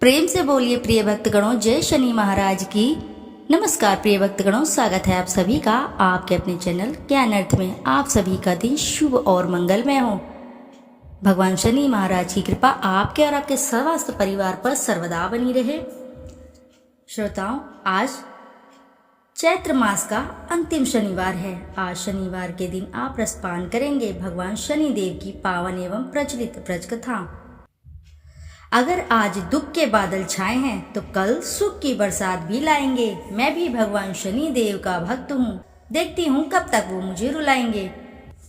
प्रेम से बोलिए प्रिय भक्तगणों, जय शनि महाराज की। नमस्कार प्रिय भक्तगणों, स्वागत है आप सभी का आपके अपने चैनल ज्ञान अर्थ में। आप सभी का दिन शुभ और मंगलमय हो। भगवान शनि महाराज की कृपा आपके और आपके समस्त परिवार पर सर्वदा बनी रहे। श्रोताओं, आज चैत्र मास का अंतिम शनिवार है। आज शनिवार के दिन आप रसपान करेंगे भगवान शनि देव की पावन एवं प्रचलित ब्रज कथा। अगर आज दुख के बादल छाए हैं तो कल सुख की बरसात भी लाएंगे। मैं भी भगवान शनि देव का भक्त हूँ, देखती हूँ कब तक वो मुझे रुलाएंगे।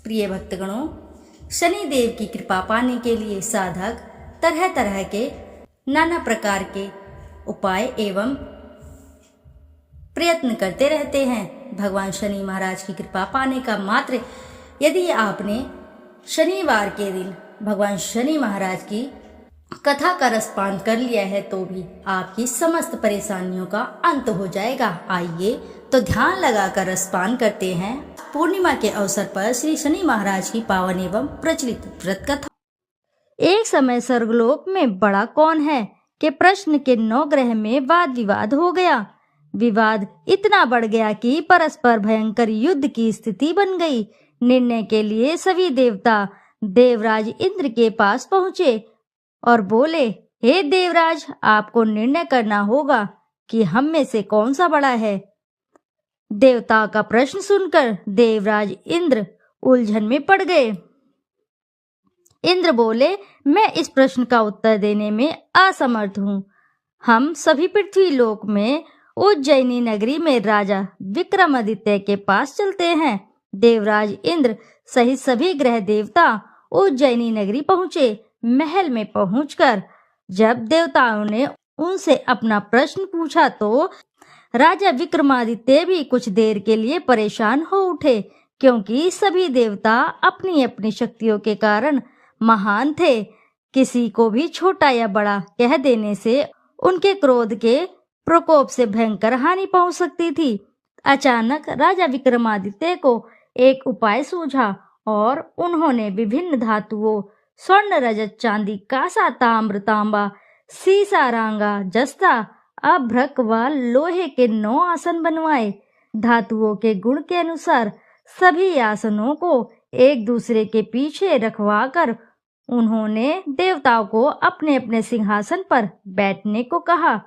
प्रिय भक्तगणों, शनि देव की कृपा पाने के लिए साधक तरह तरह के नाना प्रकार के उपाय एवं प्रयत्न करते रहते हैं। भगवान शनि महाराज की कृपा पाने का मात्र यदि आपने शनिवार के दिन भगवान शनि महाराज की कथा का रसपान कर लिया है तो भी आपकी समस्त परेशानियों का अंत हो जाएगा। आइए तो ध्यान लगाकर रसपान करते हैं पूर्णिमा के अवसर पर श्री शनि महाराज की पावन एवं प्रचलित व्रत कथा। एक समय स्वर्गलोक में बड़ा कौन है के प्रश्न के 9 ग्रह में वाद विवाद हो गया। विवाद इतना बढ़ गया कि परस्पर भयंकर युद्ध की स्थिति बन गई। निर्णय के लिए सभी देवता देवराज इंद्र के पास पहुँचे और बोले, हे देवराज, आपको निर्णय करना होगा कि हम में से कौन सा बड़ा है। देवता का प्रश्न सुनकर देवराज इंद्र उलझन में पड़ गए। इंद्र बोले, मैं इस प्रश्न का उत्तर देने में असमर्थ हूँ। हम सभी पृथ्वी लोक में उज्जैनी नगरी में राजा विक्रमादित्य के पास चलते हैं। देवराज इंद्र सहित सभी ग्रह देवता उज्जैनी नगरी पहुँचे। महल में पहुंचकर जब देवताओं ने उनसे अपना प्रश्न पूछा तो राजा विक्रमादित्य भी कुछ देर के लिए परेशान हो उठे, क्योंकि सभी देवता अपनी अपनी शक्तियों के कारण महान थे। किसी को भी छोटा या बड़ा कह देने से उनके क्रोध के प्रकोप से भयंकर हानि पहुंच सकती थी। अचानक राजा विक्रमादित्य को एक उपाय सूझा और उन्होंने विभिन्न धातुओं स्वर्ण, रजत, चांदी, कांसा, ताम्र, तांबा, सीसा, रांगा, जस्ता, अभ्रक व लोहे के 9 आसन बनवाए। धातुओं के गुण के अनुसार सभी आसनों को एक दूसरे के पीछे रखवाकर उन्होंने देवताओं को अपने अपने सिंहासन पर बैठने को कहा।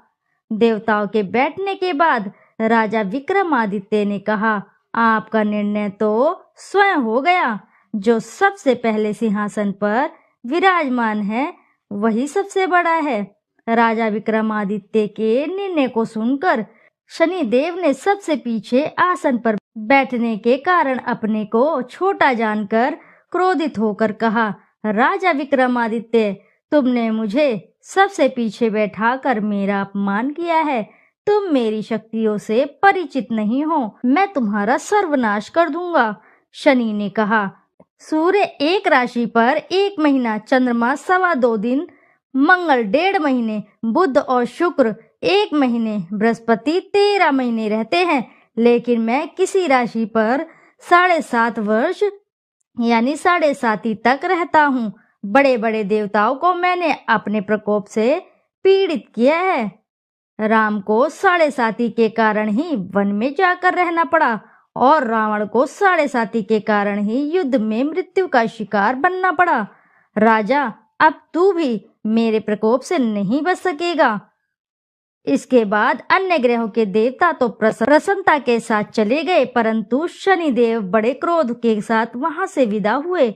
देवताओं के बैठने के बाद राजा विक्रमादित्य ने कहा, आपका निर्णय तो स्वयं हो गया। जो सबसे पहले सिंहासन पर विराजमान है वही सबसे बड़ा है। राजा विक्रमादित्य के निर्णय को सुनकर शनि देव ने सबसे पीछे आसन पर बैठने के कारण अपने को छोटा जानकर क्रोधित होकर कहा, राजा विक्रमादित्य, तुमने मुझे सबसे पीछे बैठाकर मेरा अपमान किया है। तुम मेरी शक्तियों से परिचित नहीं हो, मैं तुम्हारा सर्वनाश कर दूंगा। शनि ने कहा, सूर्य एक राशि पर 1 महीना, चंद्रमा 2.25 दिन, मंगल 1.5 महीने, बुध और शुक्र 1 महीने, बृहस्पति 13 महीने रहते हैं, लेकिन मैं किसी राशि पर 7.5 वर्ष यानी 7.5 तक रहता हूँ। बड़े बड़े देवताओं को मैंने अपने प्रकोप से पीड़ित किया है। राम को 7.5 के कारण ही वन में जाकर रहना पड़ा और रावण को 7.5 के कारण ही युद्ध में मृत्यु का शिकार बनना पड़ा। राजा, अब तू भी मेरे प्रकोप से नहीं बच सकेगा। इसके बाद अन्य ग्रहों के देवता तो प्रसन्नता के साथ चले गए, परंतु शनि देव बड़े क्रोध के साथ वहां से विदा हुए।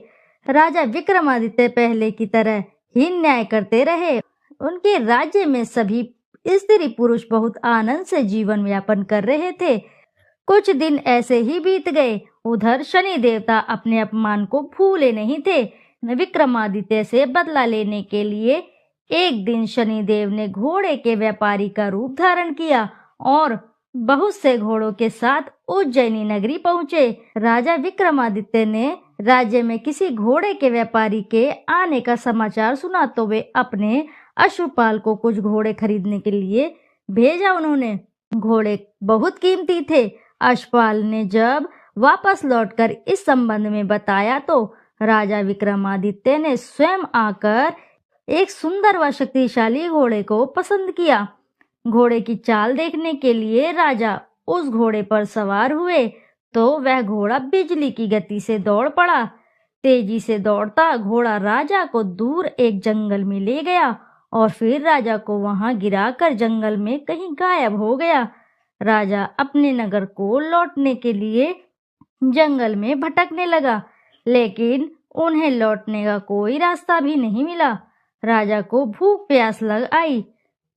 राजा विक्रमादित्य पहले की तरह ही न्याय करते रहे। उनके राज्य में सभी स्त्री पुरुष बहुत आनंद से जीवन यापन कर रहे थे। कुछ दिन ऐसे ही बीत गए। उधर शनि देवता अपने अपमान को भूले नहीं थे। विक्रमादित्य से बदला लेने के लिए एक दिन शनि देव ने घोड़े के व्यापारी का रूप धारण किया और बहुत से घोड़ों के साथ उज्जैनी नगरी पहुँचे। राजा विक्रमादित्य ने राज्य में किसी घोड़े के व्यापारी के आने का समाचार सुना तो वे अपने अश्वपाल को कुछ घोड़े खरीदने के लिए भेजा। उन्होंने घोड़े बहुत कीमती थे। अश्वपाल ने जब वापस लौटकर इस संबंध में बताया तो राजा विक्रमादित्य ने स्वयं आकर एक सुंदर व शक्तिशाली घोड़े को पसंद किया। घोड़े की चाल देखने के लिए राजा उस घोड़े पर सवार हुए तो वह घोड़ा बिजली की गति से दौड़ पड़ा। तेजी से दौड़ता घोड़ा राजा को दूर एक जंगल में ले गया और फिर राजा को वहां गिराकर जंगल में कहीं गायब हो गया। राजा अपने नगर को लौटने के लिए जंगल में भटकने लगा, लेकिन उन्हें लौटने का कोई रास्ता भी नहीं मिला। राजा को भूख प्यास लग आई।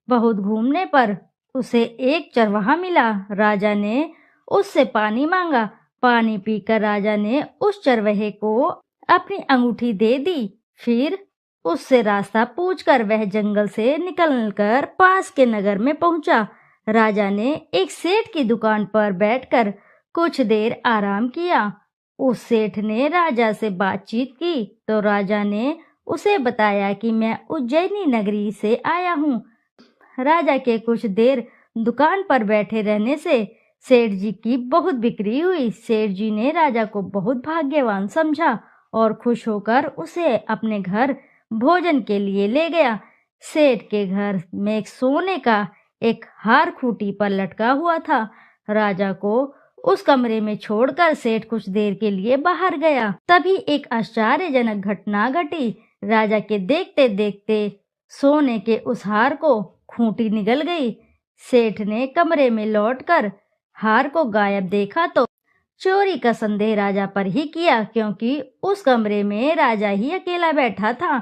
बहुत घूमने पर उसे एक चरवाहा मिला। राजा ने उससे पानी मांगा। पानी पीकर राजा ने उस चरवाहे को अपनी अंगूठी दे दी। फिर उससे रास्ता पूछकर वह जंगल से निकलकर पास के नगर में पहुंचा। राजा ने एक सेठ की दुकान पर बैठकर कुछ देर आराम किया। उस सेठ ने राजा से बातचीत की तो राजा ने उसे बताया कि मैं उज्जैनी नगरी से आया हूँ। राजा के कुछ देर दुकान पर बैठे रहने से सेठ जी की बहुत बिक्री हुई। सेठ जी ने राजा को बहुत भाग्यवान समझा और खुश होकर उसे अपने घर भोजन के लिए ले गया। सेठ के घर में एक सोने का एक हार खूंटी पर लटका हुआ था। राजा को उस कमरे में छोड़कर सेठ कुछ देर के लिए बाहर गया। तभी एक आश्चर्यजनक घटना घटी। राजा के देखते देखते सोने के उस हार को खूंटी निगल गई। सेठ ने कमरे में लौटकर हार को गायब देखा तो चोरी का संदेह राजा पर ही किया, क्योंकि उस कमरे में राजा ही अकेला बैठा था।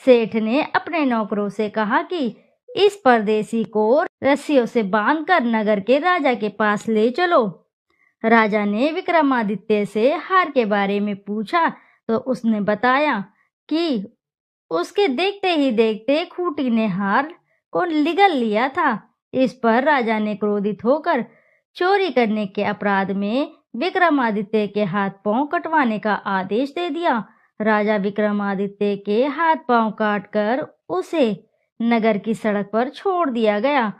सेठ ने अपने नौकरों से कहा कि इस परदेसी को रस्सियों से बांधकर नगर के राजा के पास ले चलो। राजा ने विक्रमादित्य से हार के बारे में पूछा तो उसने बताया कि उसके देखते ही देखते खूंटी ने हार को निगल लिया था। इस पर राजा ने क्रोधित होकर चोरी करने के अपराध में विक्रमादित्य के हाथ पांव कटवाने का आदेश दे दिया। राजा विक्रमादित्य के हाथ पांव काटकर उसे नगर की सड़क पर छोड़ दिया गया।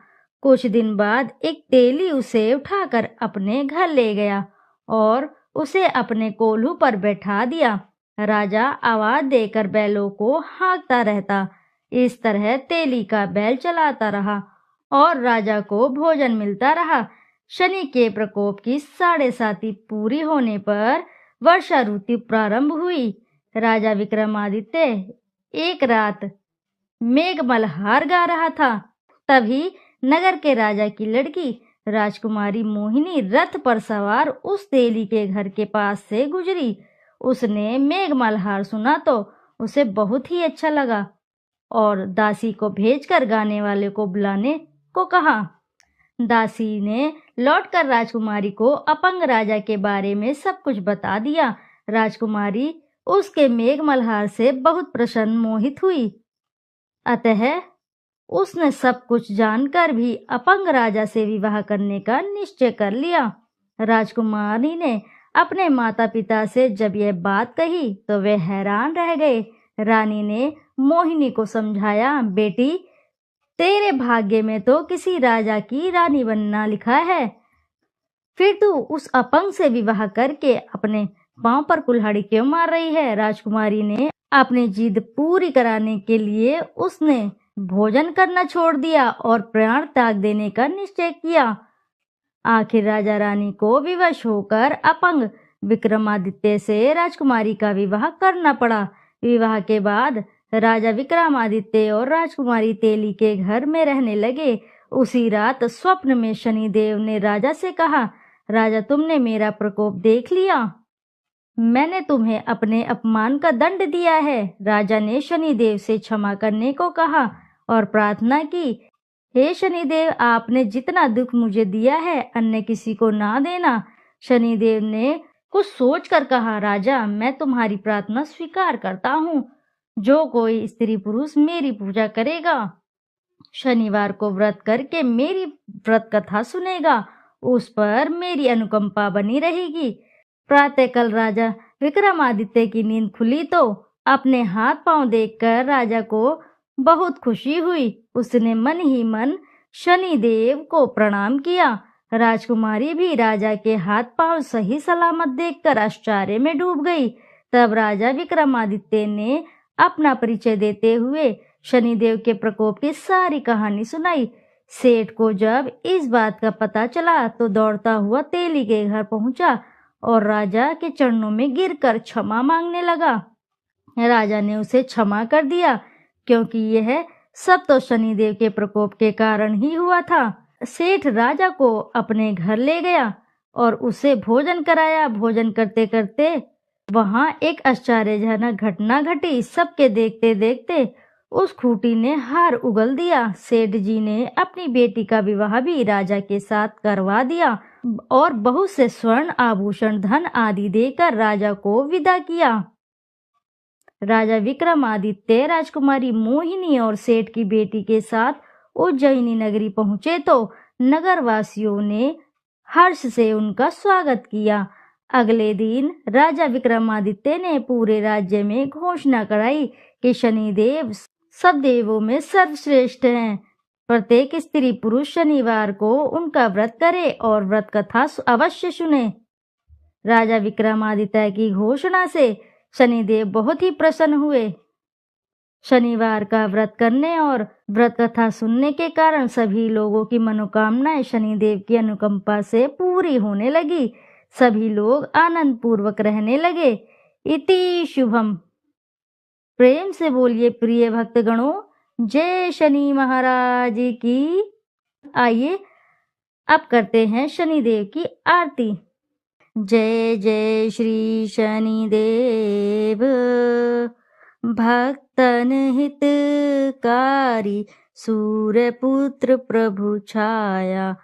कुछ दिन बाद एक तेली उसे उठाकर अपने घर ले गया और उसे अपने कोल्हू पर बैठा दिया। राजा आवाज देकर बैलों को हाँकता रहता। इस तरह तेली का बैल चलाता रहा और राजा को भोजन मिलता रहा। शनि के प्रकोप की 7.5 पूरी होने पर वर्षा ऋतु प्रारंभ हुई। राजा विक्रमादित्य एक रात मेघमल्हार गा रहा था। तभी नगर के राजा की लड़की राजकुमारी मोहिनी रथ पर सवार उस तेली के घर के पास से गुजरी। उसने मेघमल्हार सुना तो उसे बहुत ही अच्छा लगा और दासी को भेजकर गाने वाले को बुलाने को कहा। दासी ने लौटकर राजकुमारी को अपंग राजा के बारे में सब कुछ बता दिया। राजकुमारी उसके मेघमल्हार से बहुत प्रसन्न मोहित हुई। अतः उसने सब कुछ जानकर भी अपंग राजा से विवाह करने का निश्चय कर लिया। राजकुमारी ने अपने माता पिता से जब यह बात कही तो वे हैरान रह गए। रानी ने मोहिनी को समझाया, बेटी तेरे भाग्य में तो किसी राजा की रानी बनना लिखा है, फिर तू उस अपंग से विवाह करके अपने पांव पर कुल्हाड़ी क्यों मार रही है। राजकुमारी ने अपनी जिद पूरी कराने के लिए उसने भोजन करना छोड़ दिया और प्राण त्याग देने का निश्चय किया। आखिर राजा रानी को विवश होकर अपंग विक्रमादित्य से राजकुमारी का विवाह करना पड़ा। विवाह के बाद राजा विक्रमादित्य और राजकुमारी तेली के घर में रहने लगे। उसी रात स्वप्न में शनिदेव ने राजा से कहा, राजा तुमने मेरा प्रकोप देख लिया, मैंने तुम्हें अपने अपमान का दंड दिया है। राजा ने शनिदेव से क्षमा करने को कहा और प्रार्थना की, हे शनिदेव आपने जितना दुख मुझे दिया है अन्य किसी को ना देना। शनिदेव ने कुछ सोचकर कहा, राजा मैं तुम्हारी प्रार्थना स्वीकार करता हूँ। जो कोई स्त्री पुरुष मेरी पूजा करेगा, शनिवार को व्रत करके मेरी व्रत कथा सुनेगा, उस पर मेरी अनुकंपा बनी रहेगी। प्रातःकाल राजा विक्रमादित्य की नींद खुली तो अपने हाथ पांव देखकर राजा को बहुत खुशी हुई। उसने मन ही मन शनिदेव को प्रणाम किया। राजकुमारी भी राजा के हाथ पांव सही सलामत देखकर आश्चर्य में डूब गई। तब राजा विक्रमादित्य ने अपना परिचय देते हुए शनिदेव के प्रकोप की सारी कहानी सुनाई। सेठ को जब इस बात का पता चला तो दौड़ता हुआ तेली के घर पहुंचा और राजा के चरणों में गिरकर क्षमा मांगने लगा। राजा ने उसे क्षमा कर दिया, क्योंकि यह सब तो शनिदेव के प्रकोप के कारण ही हुआ था। सेठ राजा को अपने घर ले गया और उसे भोजन कराया। भोजन करते करते वहां एक आश्चर्यजनक घटना घटी। सबके देखते देखते उस खूंटी ने हार उगल दिया। सेठ जी ने अपनी बेटी का विवाह भी राजा के साथ करवा दिया और बहुत से स्वर्ण आभूषण धन आदि देकर राजा को विदा किया। राजा विक्रमादित्य राजकुमारी मोहिनी और सेठ की बेटी के साथ उज्जैनी नगरी पहुंचे तो नगरवासियों ने हर्ष से उनका स्वागत किया। अगले दिन राजा विक्रमादित्य ने पूरे राज्य में घोषणा कराई कि शनिदेव सब देवों में सर्वश्रेष्ठ हैं। प्रत्येक स्त्री पुरुष शनिवार को उनका व्रत करे और व्रत कथा अवश्य सुने। राजा विक्रमादित्य की घोषणा से शनिदेव बहुत ही प्रसन्न हुए। शनिवार का व्रत करने और व्रत कथा सुनने के कारण सभी लोगों की मनोकामनाएं शनिदेव की अनुकंपा से पूरी होने लगी। सभी लोग आनंद पूर्वक रहने लगे। इति शुभम। प्रेम से बोलिए प्रिय भक्तगणों, जय शनि महाराज की। आइए अब करते हैं शनिदेव की आरती। जय जय श्री शनिदेव, भक्तन हितकारी, सूर्यपुत्र प्रभु छाया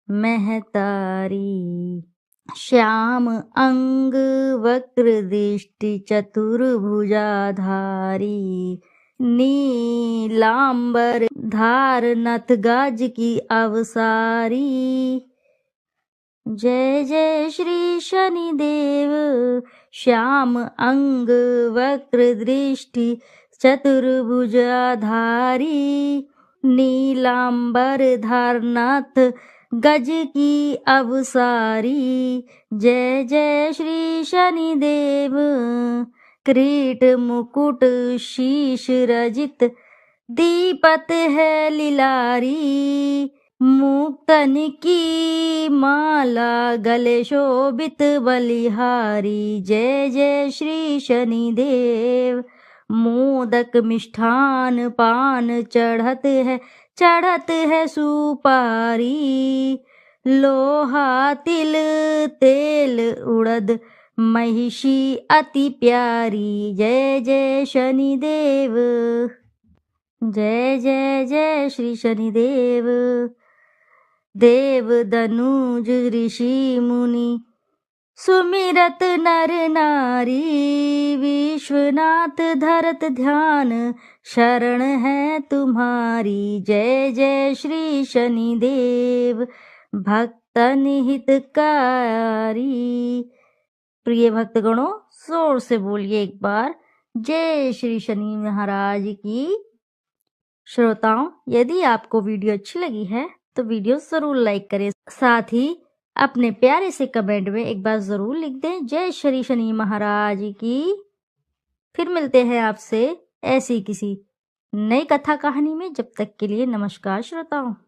महतारी। श्याम अंग वक्र दृष्टि चतुर्भुजाधारी, नीलांबर धार नथ गाज की अवसारी। जय जय श्री शनिदेव, श्याम अंग वक्र दृष्टि चतुर्भुजाधारी, नीलांबर धारनाथ गज की अवसारी। जय जय श्री शनिदेव, किरीट मुकुट शीश रजित, दीपत है लिलारी, मुक्तन की माला गले शोभित बलिहारी। जय जय श्री शनिदेव, मोदक मिष्ठान पान चढ़त है सुपारी, लोहा तिल तेल उड़द महिषी अति प्यारी। जय जय शनिदेव, जय जय जय श्री शनिदेव। देव दनुज ऋषि मुनि सुमिरत नर नारी, विश्वनाथ धरत ध्यान शरण है तुम्हारी। जय जय श्री शनिदेव, भक्तन हितकारी। प्रिय भक्तगणों, जोर से बोलिए एक बार जय श्री शनि महाराज की। श्रोताओं, यदि आपको वीडियो अच्छी लगी है तो वीडियो जरूर लाइक करें, साथ ही अपने प्यारे से कमेंट में एक बार जरूर लिख दें जय श्री शनि महाराज की। फिर मिलते हैं आपसे ऐसी किसी नई कथा कहानी में। जब तक के लिए नमस्कार श्रोताओं।